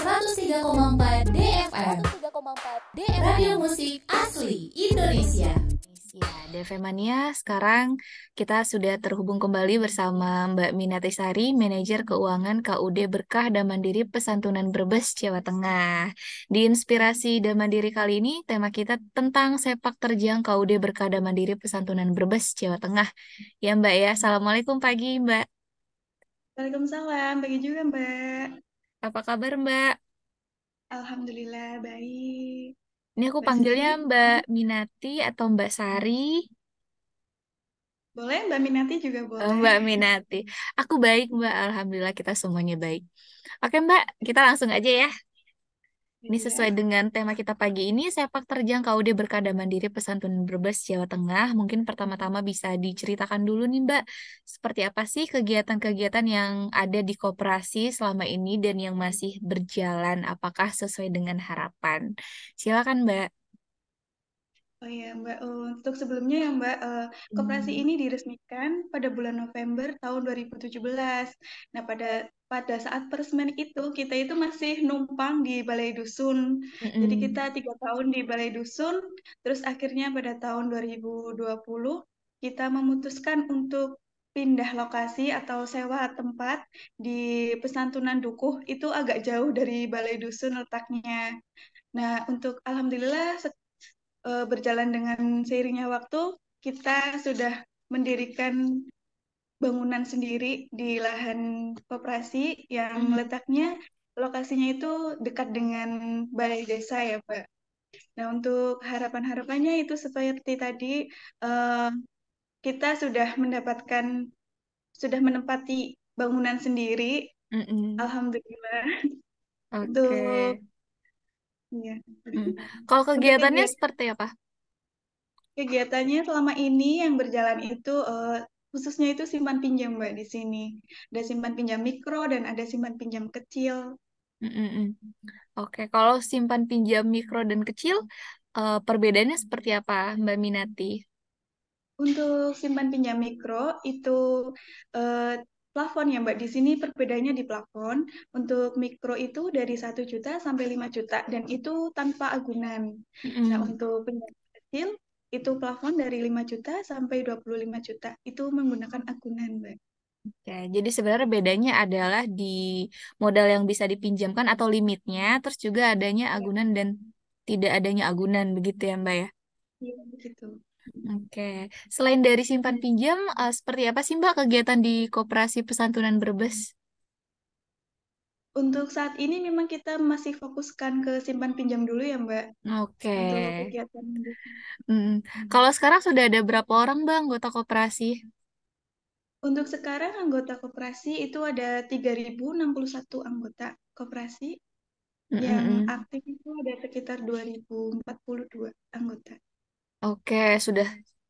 103,4 DFM Radio Musik Asli Indonesia. Ya, DFM Mania, sekarang kita sudah terhubung kembali bersama Mbak Minati Sari, Manajer Keuangan KUD Berkah dan Mandiri Pesantunan Brebes, Jawa Tengah. Di Inspirasi dan Mandiri kali ini, tema kita tentang sepak terjang KUD Berkah dan Mandiri Pesantunan Brebes, Jawa Tengah. Ya Mbak ya, Assalamualaikum pagi Mbak. Waalaikumsalam, pagi juga Mbak. Apa kabar Mbak? Alhamdulillah baik. Ini aku Mbak panggilnya sendiri? Mbak Minati atau Mbak Sari. Boleh, Mbak Minati juga boleh. Mbak Minati. Aku baik Mbak, Alhamdulillah kita semuanya baik. Oke Mbak, kita langsung aja ya. Ini Iya. sesuai dengan tema kita pagi ini, sepak terjang KUD Berkah dan Mandiri Pesantunan Brebes, Jawa Tengah. Mungkin pertama-tama bisa diceritakan dulu nih Mbak, seperti apa sih kegiatan-kegiatan yang ada di koperasi selama ini dan yang masih berjalan, apakah sesuai dengan harapan? Silakan Mbak. Oh iya Mbak, untuk sebelumnya ya Mbak, koperasi ini diresmikan pada bulan November tahun 2017. Nah, pada saat peresmian itu, kita itu masih numpang di Balai Dusun. Jadi Mm-mm. kita 3 tahun di Balai Dusun, terus akhirnya pada tahun 2020, kita memutuskan untuk pindah lokasi atau sewa tempat di Pesantunan Dukuh, itu agak jauh dari Balai Dusun letaknya. Nah, untuk Alhamdulillah berjalan dengan seiringnya waktu, kita sudah mendirikan bangunan sendiri di lahan koperasi yang Mm. letaknya lokasinya itu dekat dengan balai desa ya, Pak. Nah, untuk harapan-harapannya itu seperti tadi, eh, kita sudah menempati bangunan sendiri. Mm-mm. Alhamdulillah. Oke. Untuk ya, Mm. Kalau untuk kegiatannya seperti apa? kegiatannya selama ini yang berjalan itu khususnya itu simpan pinjam Mbak di sini. Ada simpan pinjam mikro dan ada simpan pinjam kecil. Mm-mm. Oke, kalau simpan pinjam mikro dan kecil, perbedaannya seperti apa, Mbak Minati? Untuk simpan pinjam mikro itu eh, plafon ya Mbak. Di sini perbedaannya di plafon. Untuk mikro itu dari 1 juta sampai 5 juta dan itu tanpa agunan. Nah, Mm-mm. untuk pinjam kecil itu plafon dari 5 juta sampai 25 juta. Itu menggunakan agunan, Mbak. Oke, jadi sebenarnya bedanya adalah di modal yang bisa dipinjamkan atau limitnya, terus juga adanya Ya, agunan dan tidak adanya agunan, begitu ya, Mbak ya? iya begitu. Oke, selain dari simpan pinjam, seperti apa sih Mbak kegiatan di Koperasi Pesantunan Brebes? Untuk saat ini memang kita masih fokuskan ke simpan pinjam dulu ya, Mbak. Oke. Untuk kegiatan Mm. Kalau sekarang sudah ada berapa orang Bang anggota koperasi? untuk sekarang anggota koperasi itu ada 3.061 anggota koperasi yang Mm-mm-mm. aktif itu ada sekitar 2.042 anggota. Oke, sudah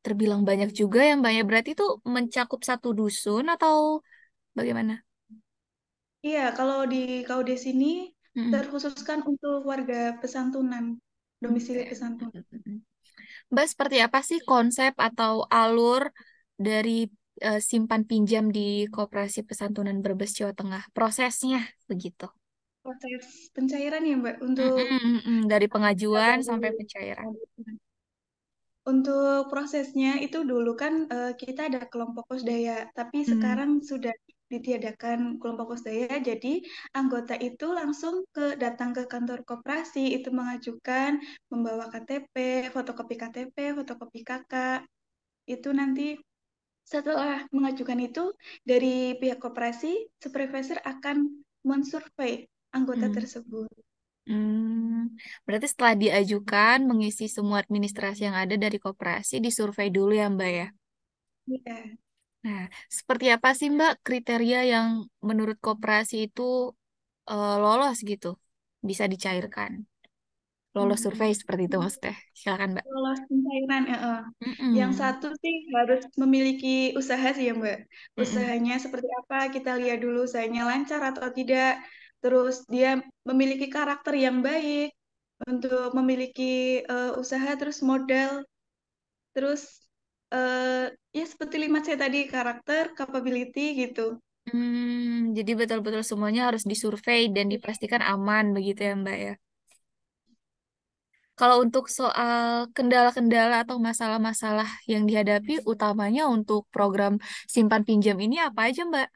terbilang banyak juga ya Mbak ya. Berarti itu mencakup satu dusun atau bagaimana? Iya, kalau di KUD sini Mm-mm. terkhususkan untuk warga pesantunan, Oke. domisili pesantunan. Mm-mm. Mbak, seperti apa sih konsep atau alur dari simpan pinjam di Koperasi Pesantunan Brebes, Jawa Tengah? Prosesnya begitu. Proses pencairan ya, Mbak, untuk Mm-mm-mm. Dari pengajuan dari sampai pencairan. untuk prosesnya itu dulu kan kita ada kelompok kosdaya, tapi Mm. sekarang sudah ditiadakan kelompok kosdaya, jadi anggota itu langsung datang ke kantor koperasi, itu mengajukan membawa KTP, fotokopi KK, itu nanti setelah mengajukan itu dari pihak koperasi, supervisor akan mensurvei anggota Mm. tersebut. Berarti setelah diajukan, mengisi semua administrasi yang ada dari koperasi, disurvei dulu ya Mbak ya. Iya. Nah, seperti apa sih Mbak kriteria yang menurut koperasi itu lolos gitu, bisa dicairkan? Lolos survei Hmm. seperti itu maksudnya. Silakan Mbak. Lolos pencairan, Yang Mm-mm. satu sih harus memiliki usaha sih ya Mbak. Mm-mm. Usahanya seperti apa, kita lihat dulu usahanya lancar atau tidak. Terus dia memiliki karakter yang baik untuk memiliki usaha, terus modal, terus eh, ya seperti 5C tadi, karakter, capability gitu. Jadi betul-betul semuanya harus disurvei dan Iya. dipastikan aman begitu ya Mbak ya. Kalau untuk soal kendala-kendala atau masalah-masalah yang dihadapi, utamanya untuk program simpan pinjam ini apa aja Mbak?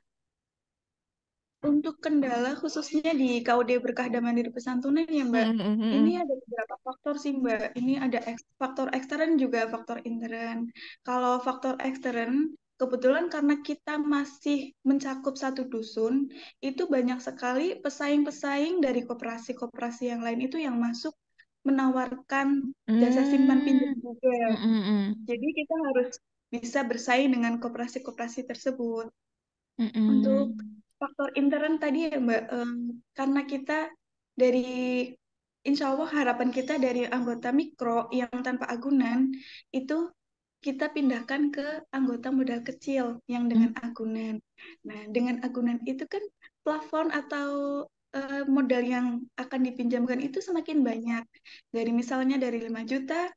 Untuk kendala khususnya di KUD Berkah dan Mandiri Pesantunan ya Mbak, Mm, mm, mm, ini mm. ada beberapa faktor sih Mbak. Ini ada faktor ekstern juga faktor intern. Kalau faktor ekstern, kebetulan karena kita masih mencakup satu dusun, itu banyak sekali pesaing-pesaing dari koperasi-koperasi yang lain itu yang masuk menawarkan jasa simpan pinjam Mm, juga. mm, mm, mm. Jadi kita harus bisa bersaing dengan koperasi-koperasi tersebut. Mm, Untuk mm. faktor intern tadi ya Mbak, karena kita dari Insya Allah harapan kita dari anggota mikro yang tanpa agunan itu kita pindahkan ke anggota modal kecil yang dengan agunan. Nah, dengan agunan itu kan plafon atau modal yang akan dipinjamkan itu semakin banyak. Dari misalnya dari 5 juta,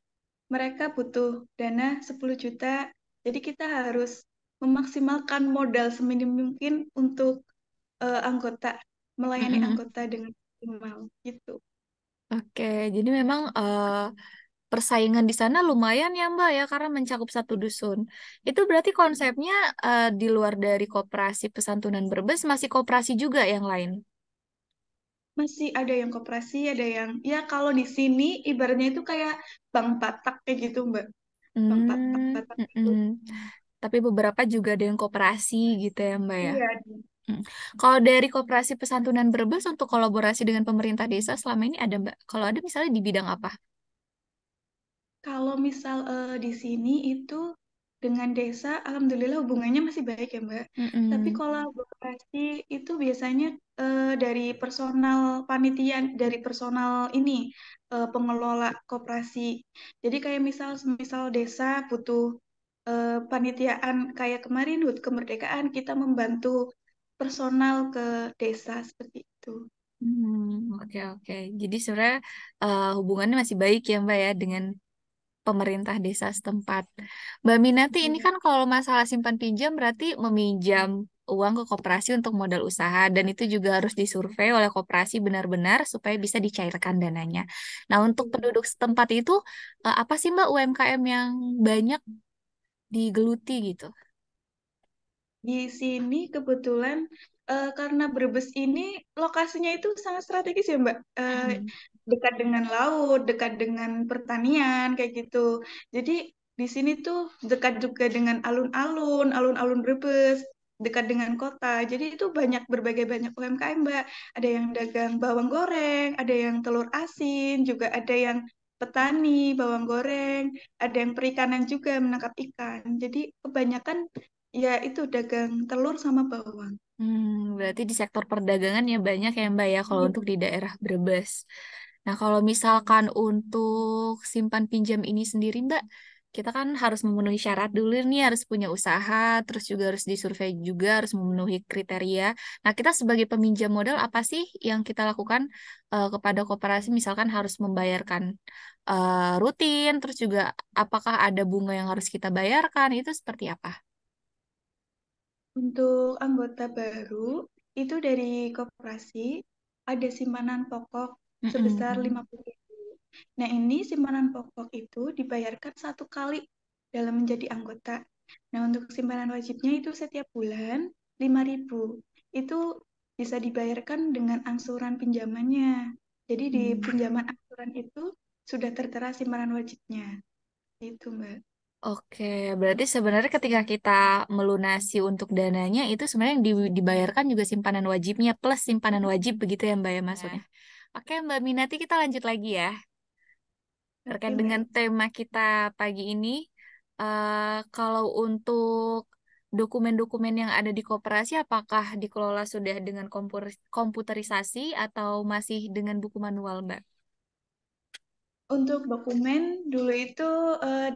mereka butuh dana 10 juta. Jadi kita harus memaksimalkan modal seminim mungkin untuk anggota, Mm, melayani mm. anggota dengan optimal gitu. Oke, jadi memang persaingan di sana lumayan ya Mbak ya karena mencakup satu dusun. Itu berarti konsepnya di luar dari koperasi Pesantunan Brebes masih koperasi juga yang lain. Masih ada yang koperasi, ada yang ya kalau di sini ibaratnya itu kayak bank Batak kayak gitu Mbak. Bank Batak Hmm, Batak itu. mm-mm. Tapi beberapa juga ada yang koperasi gitu ya Mbak ya. Iya. Mm. Kalau dari koperasi Pesantunan Brebes untuk kolaborasi dengan pemerintah desa selama ini ada Mbak. Kalau ada misalnya di bidang apa? Kalau misal di sini itu dengan desa, alhamdulillah hubungannya masih baik ya Mbak. Tapi Mm-mm. kolaborasi itu biasanya dari personal panitia, dari personal ini pengelola koperasi. Jadi kayak misal misal desa butuh panitiaan kayak kemarin HUT kemerdekaan kita membantu personal ke desa seperti itu. Oke oke. Jadi sebenarnya hubungannya masih baik ya Mbak ya dengan pemerintah desa setempat. Mbak Minati ini Iya. kan kalau masalah simpan pinjam berarti meminjam uang ke koperasi untuk modal usaha dan itu juga harus disurvei oleh koperasi benar-benar supaya bisa dicairkan dananya. Nah, untuk penduduk setempat itu apa sih Mbak UMKM yang banyak digeluti gitu? Di sini kebetulan karena Brebes ini lokasinya itu sangat strategis ya Mbak. Mm-mm. Dekat dengan laut, dekat dengan pertanian kayak gitu. Jadi di sini tuh dekat juga dengan alun-alun, alun-alun Brebes, dekat dengan kota. Jadi itu banyak berbagai banyak UMKM Mbak. Ada yang dagang bawang goreng, ada yang telur asin, juga ada yang petani bawang goreng, ada yang perikanan juga menangkap ikan. Jadi kebanyakan ya itu dagang telur sama bawang. Berarti di sektor perdagangan ya banyak ya Mbak ya kalau Iya. untuk di daerah Brebes. Nah, kalau misalkan untuk simpan pinjam ini sendiri Mbak, kita kan harus memenuhi syarat dulu nih, harus punya usaha, terus juga harus disurvei juga, harus memenuhi kriteria. Nah, kita sebagai peminjam modal apa sih yang kita lakukan kepada koperasi? Misalkan harus membayarkan rutin, terus juga apakah ada bunga yang harus kita bayarkan? Itu seperti apa? Untuk anggota baru itu dari koperasi ada simpanan pokok sebesar Mm-mm. 50.000. Nah, ini simpanan pokok itu dibayarkan satu kali dalam menjadi anggota. Nah, untuk simpanan wajibnya itu setiap bulan 5.000. Itu bisa dibayarkan dengan angsuran pinjamannya. Jadi di Hmm. pinjaman angsuran itu sudah tertera simpanan wajibnya. Itu, Mbak. Oke, berarti sebenarnya ketika kita melunasi untuk dananya itu sebenarnya yang dibayarkan juga simpanan wajibnya plus simpanan wajib begitu ya Mbak ya maksudnya. Oke Mbak Minati kita lanjut lagi ya. Terkait Oke, dengan Mbak. tema kita pagi ini, kalau untuk dokumen-dokumen yang ada di koperasi apakah dikelola sudah dengan komputerisasi atau masih dengan buku manual Mbak? Untuk dokumen dulu itu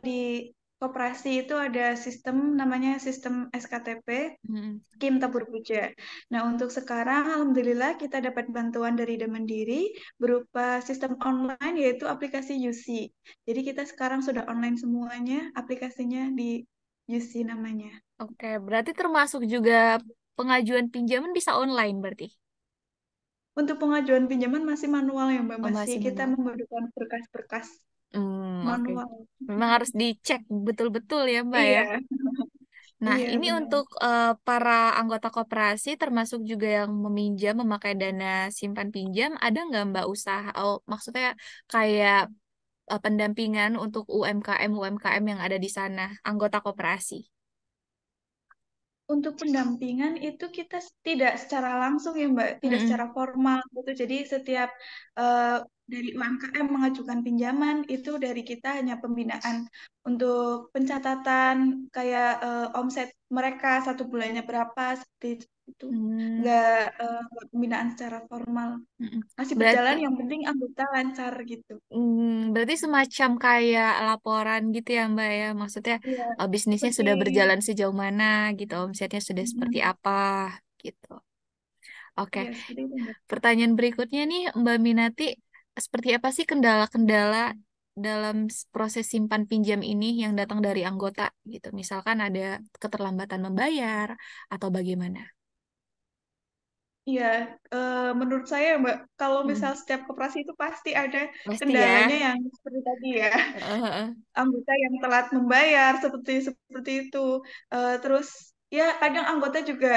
di koperasi itu ada sistem namanya sistem SKTP, Hmm. Skim Tabur Puja. Nah, untuk sekarang alhamdulillah kita dapat bantuan dari Mandiri berupa sistem online yaitu aplikasi UC. Jadi kita sekarang sudah online semuanya, aplikasinya di UC namanya. Oke, berarti termasuk juga pengajuan pinjaman bisa online berarti? Untuk pengajuan pinjaman masih manual ya Mbak, Oh, masih masih kita manual. membutuhkan berkas-berkas Oke. manual. Memang harus dicek betul-betul ya, Mbak ya. Iya, Nah, iya ini benar. untuk para anggota koperasi termasuk juga yang meminjam memakai dana simpan pinjam, ada nggak Mbak usaha? Oh, maksudnya kayak pendampingan untuk UMKM yang ada di sana, anggota koperasi. Untuk pendampingan itu kita tidak secara langsung ya Mbak, tidak Mm-mm. secara formal gitu. Jadi setiap dari UMKM mengajukan pinjaman itu dari kita hanya pembinaan untuk pencatatan kayak omset mereka satu bulannya berapa seperti itu. Hmm, Nggak pembinaan secara formal. mm-mm. Masih berjalan, Berarti yang penting anggota lancar gitu. berarti semacam kayak laporan gitu ya Mbak ya, maksudnya Iya, bisnisnya seperti sudah berjalan sejauh mana gitu, omsetnya sudah seperti mm, apa gitu. Oke. iya seperti itu Mbak. Pertanyaan berikutnya nih, Mbak Minati, seperti apa sih kendala-kendala dalam proses simpan pinjam ini yang datang dari anggota gitu? Misalkan ada keterlambatan membayar atau bagaimana? Iya, menurut saya Mbak, kalau misal Hmm, setiap koperasi itu pasti ada pasti kendalanya ya. yang seperti tadi ya, Heeh. anggota yang telat membayar seperti seperti itu. Terus ya kadang anggota juga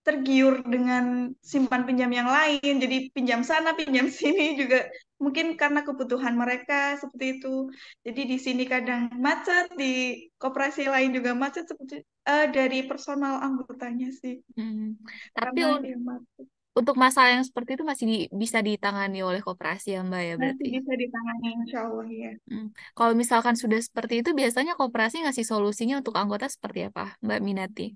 tergiur dengan simpan pinjam yang lain, jadi pinjam sana, pinjam sini juga mungkin karena kebutuhan mereka seperti itu. Jadi di sini kadang macet, di koperasi lain juga macet seperti dari personal anggotanya sih, Hmm. Tapi karena ya macet. untuk masalah yang seperti itu masih bisa ditangani oleh koperasi ya Mbak ya Masih berarti. bisa ditangani insya Allah ya. Hmm. Kalau misalkan sudah seperti itu, biasanya koperasi ngasih solusinya untuk anggota seperti apa, Mbak Minati?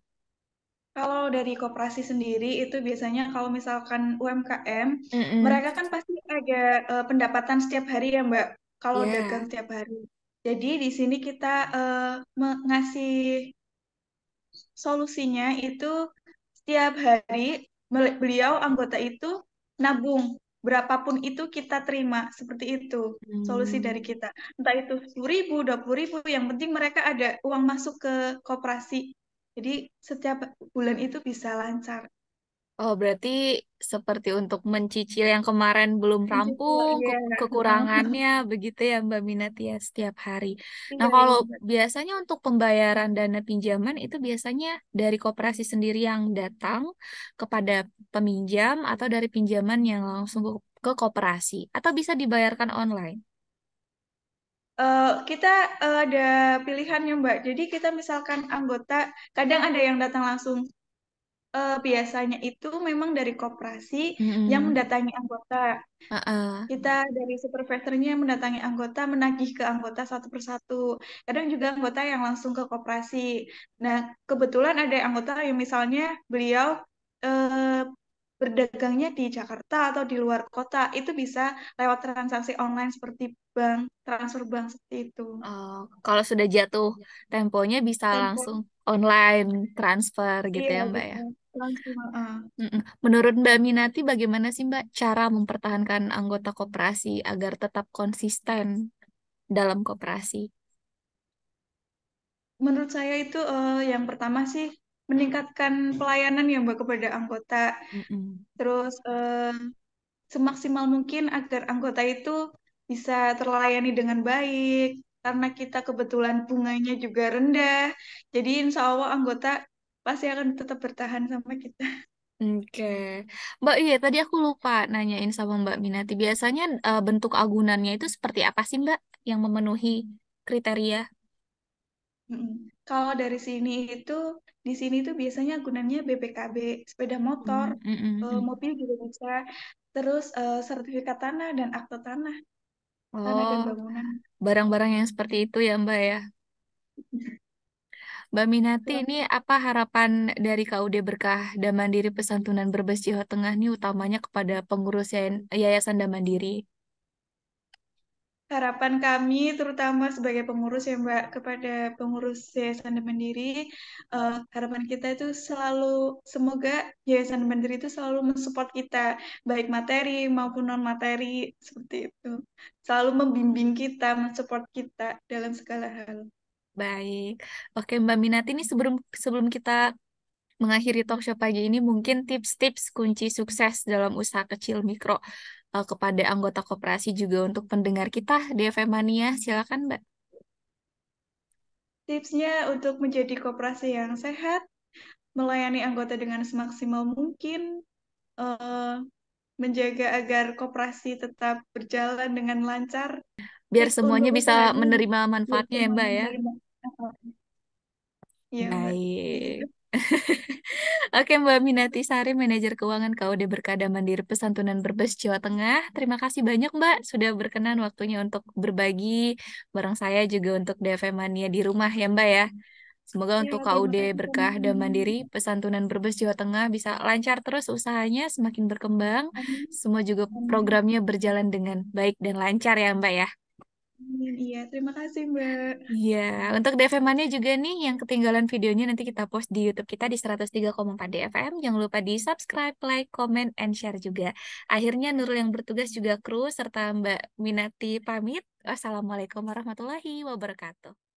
Kalau dari koperasi sendiri itu biasanya kalau misalkan UMKM, Mm-mm. mereka kan pasti ada pendapatan setiap hari ya Mbak, kalau dagang Ya. setiap hari. Jadi di sini kita ngasih solusinya itu setiap hari beliau anggota itu nabung berapapun itu kita terima seperti itu solusi dari Hmm. kita. Entah itu 10.000, 20.000, yang penting mereka ada uang masuk ke koperasi. Jadi setiap bulan itu bisa lancar. Oh, berarti seperti untuk mencicil yang kemarin belum Mencicil, rampung, iya. kekurangannya, begitu ya Mbak Minati ya setiap hari. Nah, Iya, kalau iya. biasanya untuk pembayaran dana pinjaman itu biasanya dari koperasi sendiri yang datang kepada peminjam atau dari pinjaman yang langsung ke koperasi atau bisa dibayarkan online. Kita ada pilihannya, Mbak. Jadi kita misalkan anggota, kadang ada yang datang langsung. Biasanya itu memang dari koperasi yang Mm-mm. mendatangi anggota. Uh-uh. Kita dari supervisornya mendatangi anggota, menagih ke anggota satu persatu. Kadang juga anggota yang langsung ke koperasi. Nah, kebetulan ada anggota yang misalnya beliau eh, berdagangnya di Jakarta atau di luar kota, itu bisa lewat transaksi online seperti bank, transfer bank seperti itu. Oh, kalau sudah jatuh temponya bisa Tempo, langsung online transfer gitu iya ya Mbak ya. bisa langsung. Mm-mm. Menurut Mbak Minati, bagaimana sih Mbak cara mempertahankan anggota koperasi agar tetap konsisten dalam koperasi? Menurut saya itu yang pertama sih meningkatkan pelayanan ya Mbak kepada anggota. Mm-mm. Terus semaksimal mungkin agar anggota itu bisa terlayani dengan baik karena kita kebetulan bunganya juga rendah. Jadi insya Allah anggota pasti akan tetap bertahan sama kita. Oke, Mbak, iya tadi aku lupa nanyain sama Mbak Minati. Biasanya bentuk agunannya itu seperti apa sih Mbak yang memenuhi kriteria? Mm. Kalau dari sini itu di sini tuh biasanya gunanya BPKB, sepeda motor, Mm. mobil juga bisa. Terus sertifikat tanah dan akte tanah, tanah Oh, dan bangunan. barang-barang yang seperti itu ya Mbak ya. Mbak Minati, ini apa harapan dari KUD Berkah Damandiri Pesantunan Brebes Jawa Tengah nih utamanya kepada pengurus Yayasan Damandiri? Harapan kami, terutama sebagai pengurus ya Mbak, kepada pengurus Yayasan Mandiri, harapan kita itu selalu, semoga Yayasan Mandiri itu selalu mensupport kita, baik materi maupun non-materi, seperti itu. Selalu membimbing kita, mensupport kita dalam segala hal. Baik. Oke, Mbak Minati, ini sebelum sebelum kita mengakhiri talk show pagi ini mungkin tips-tips kunci sukses dalam usaha kecil mikro kepada anggota koperasi juga untuk pendengar kita di FM Mania. Silakan, Mbak. Tipsnya untuk menjadi koperasi yang sehat, melayani anggota dengan semaksimal mungkin, eh, menjaga agar koperasi tetap berjalan dengan lancar. Biar Tips semuanya untuk bisa usahanya menerima biar manfaatnya ya, semua Mbak ya. menerima. Iya, Mbak. Begitu. Baik. Oke, Mbak Minati Sari, Manajer Keuangan KUD Berkada Mandiri Pesantunan Brebes, Jawa Tengah. Terima kasih banyak, Mbak, sudah berkenan waktunya untuk berbagi bareng saya juga untuk DFM Mania di rumah ya, Mbak ya. Semoga Ya, untuk terima KUD kasih Berkah dan teman-teman. Mandiri Pesantunan Brebes, Jawa Tengah bisa lancar terus usahanya, semakin berkembang. Amin. Semua juga Amin. programnya berjalan dengan baik dan lancar ya, Mbak ya. Amin. Iya, terima kasih, Mbak. Iya, untuk DFM Mania juga nih yang ketinggalan videonya nanti kita post di YouTube kita di 103,4 DFM. Jangan lupa di subscribe, like, comment, and share juga. Akhirnya Nurul yang bertugas juga kru serta Mbak Minati pamit. Wassalamualaikum warahmatullahi wabarakatuh.